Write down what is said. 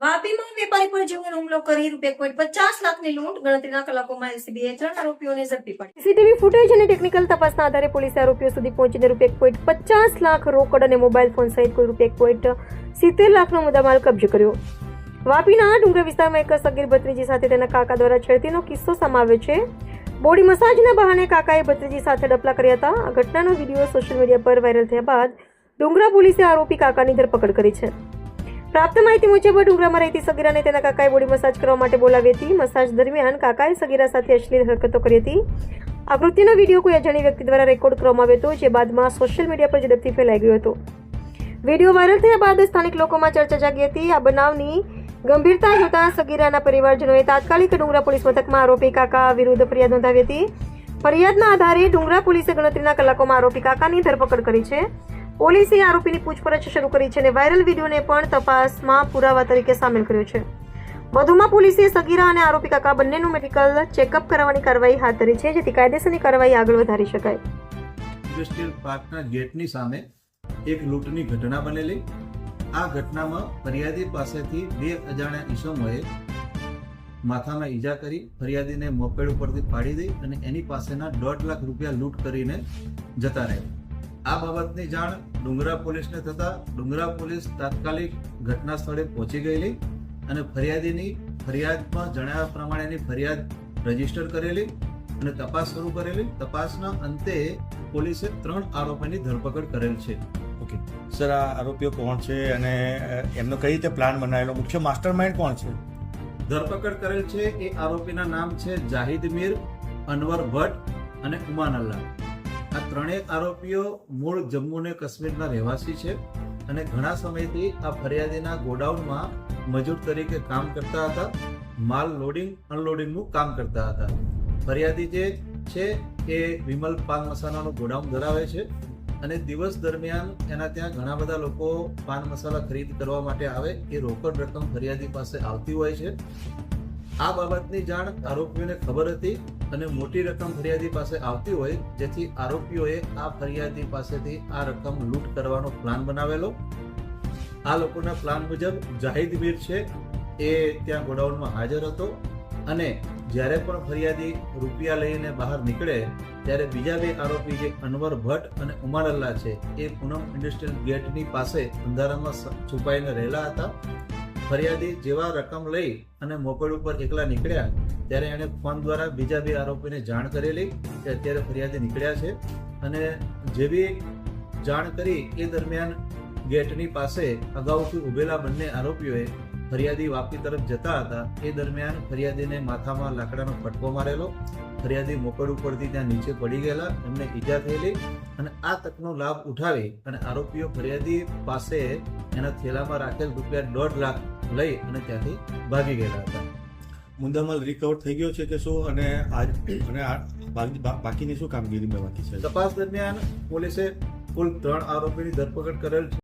વાપીમાં વેપારી પર જીવલેણ હુમલો કરી ₹1.50 લાખની લૂંટ, ગણતરીના કલાકોમાં એલસીબીએ 3 આરોપીઓને ઝડપી પાડ્યા. સીસીટીવી ફૂટેજ અને ટેકનિકલ તપાસના આધારે પોલીસે આરોપીઓ સુધી પહોંચીને ₹1.50 લાખ રોકડ અને મોબાઈલ ફોન સહિત કુલ ₹1.70 લાખનો મુદ્દામાલ કબજે કર્યો. વાપીના ડુંગરા વિસ્તારમાં એક સગીર ભત્રીજી સાથે તેના કાકા દ્વારા છેડતીનો કિસ્સો સામે છે. બોડી મસાજના બહાને કાકાએ ભત્રીજી સાથે ડપલા કર્યા હતા. આ ઘટનાનો વિડીયો સોશિયલ મીડિયા પર વાયરલ થયા બાદ ડુંગરા પોલીસે આરોપી કાકાની ધરપકડ કરી છે. પ્રાપ્ત માહિતી મુજબ ડુંગરામાં રહેતી સગીરાને તેના કાકાએ બોડી મસાજ કરવા માટે બોલાવી હતી. મસાજ દરમિયાન કાકાએ સગીરા સાથે અશ્લીલ હરકતો કરી હતી. આ કૃત્યનો વિડીયો કોઈ અજાણી વ્યક્તિ દ્વારા રેકોર્ડ કરવામાં આવ્યો હતો, જે બાદમાં સોશિયલ મીડિયા પર ઝડપથી ફેલાઈ ગયો હતો. વિડીયો વાયરલ થયા બાદ સ્થાનિક લોકોમાં ચર્ચા જાગી હતી. આ બનાવની ગંભીરતા જોતા સગીરાના પરિવારજનોએ તાત્કાલિક ડુંગરા પોલીસ મથકમાં આરોપી કાકા વિરુદ્ધ ફરિયાદ નોંધાવી હતી. ફરિયાદના આધારે ડુંગરા પોલીસે ગણતરીના કલાકોમાં આરોપી કાકાની ધરપકડ કરી છે. પોલીસે આરોપીની પૂછપરછ શરૂ કરી છે અને વાયરલ વિડીયોને પણ તપાસમાં પુરાવા તરીકે સામેલ કર્યો છે. વધુમાં પોલીસે સગીરા અને આરોપી કાકા બંનેનું મેડિકલ ચેકઅપ કરાવવાની કાર્યવાહી હાથ ધરી છે, જેથી કાયદેસરની કાર્યવાહી આગળ વધારી શકાય. ઇન્ડસ્ટ્રીયલ પાર્કના ગેટની સામે એક લૂંટની ઘટના બનેલી. આ ઘટનામાં ફરિયાદી પાસેથી 2 અજાણ્યા ઈસમોએ માથામાં ઈજા કરી ફરિયાદીને મોપેડ ઉપરથી પાડી દઈ અને એની પાસેના ₹1.5 લાખ લૂંટ કરીને જતા રહ્યા. આ બાબતની જાણ ડુંગરા પોલીસને થતા ડુંગરા પોલીસ તાત્કાલિક ઘટના સ્થળે પહોંચી ગયેલી અને ફરિયાદીની ફરિયાદમાં જણાવ્યા પ્રમાણેની ફરિયાદ રજીસ્ટર કરેલી અને તપાસ શરૂ કરેલી. તપાસના અંતે પોલીસે 3 આરોપીની ધરપકડ કરેલ છે. ઓકે સર, આ આરોપીઓ કોણ છે અને એમનો કઈ રીતે પ્લાન બનાવેલો, મુખ્ય માસ્ટરમાઇન્ડ કોણ છે? ધરપકડ કરેલ છે એ આરોપીના નામ છે જાહિદ મીર, અનવર ભટ્ટ અને ઉમાન અલ્લાહ. આ ત્રણેય આરોપીઓ મૂળ જમ્મુ અને કાશ્મીરના રહેવાસી છે અને ઘણા સમયથી આ ફરિયાદીના ગોડાઉનમાં મજૂર તરીકે કામ કરતા હતા. માલ લોડિંગ અનલોડિંગનું કામ કરતા હતા. ફરિયાદી જે છે એ વિમલ પાન મસાલાનું ગોડાઉન ધરાવે છે અને દિવસ દરમિયાન એના ત્યાં ઘણા બધા લોકો પાન મસાલા ખરીદ કરવા માટે આવે. એ રોકડ રકમ ફરિયાદી પાસે આવતી હોય છે. આ બાબતની જાણ આરોપીઓને ખબર હતી અને મોટી રકમ ફરિયાદી પાસે આવતી હોય, જેથી આરોપીઓએ આ ફરિયાદી પાસેથી આ રકમ લૂંટ કરવાનો પ્લાન બનાવેલો. આ લોકોના પ્લાન મુજબ જાહિદ મીર છે એ ત્યાં ગોડાઉનમાં હાજર હતો અને જ્યારે પણ ફરિયાદી રૂપિયા લઈને બહાર નીકળે ત્યારે બીજા 2 આરોપી જે અનવર ભટ્ટ અને ઉમાર અલ્લાહ છે એ પૂનમ ઇન્ડસ્ટ્રીયલ ગેટની પાસે અંધારામાં છુપાઈને રહેલા હતા. ફરિયાદી જેવા રકમ લઈ અને મોપેડ ઉપર એકલા નીકળ્યા ત્યારે એણે ફોન દ્વારા બીજા 2 આરોપીને જાણ કરેલી કે અત્યારે ફરિયાદી નીકળ્યા છે અને જેવી જાણ કરી એ દરમિયાન ગેટની પાસે અગાઉથી ઉભેલા બંને આરોપીઓએ ફરિયાદી વાપી તરફ જતા હતા એ દરમિયાન ફરિયાદીને માથામાં લાકડાનો ફટકો મારેલો. ફરિયાદી મોપેડ ઉપરથી ત્યાં નીચે પડી ગયેલા, એમને ઈજા થયેલી અને આ તકનો લાભ ઉઠાવી અને આરોપીઓ ફરિયાદી પાસે એના થેલામાં રાખેલ ₹1.5 લાખ લઈ અને ત્યાંથી ભાગી ગયેલા હતા. મુદ્દામાલ રિકવર થઈ ગયો છે કે શું અને બાકીની શું કામગીરી બાકી છે? તપાસ દરમિયાન પોલીસે કુલ 3 આરોપીની ધરપકડ કરેલ છે.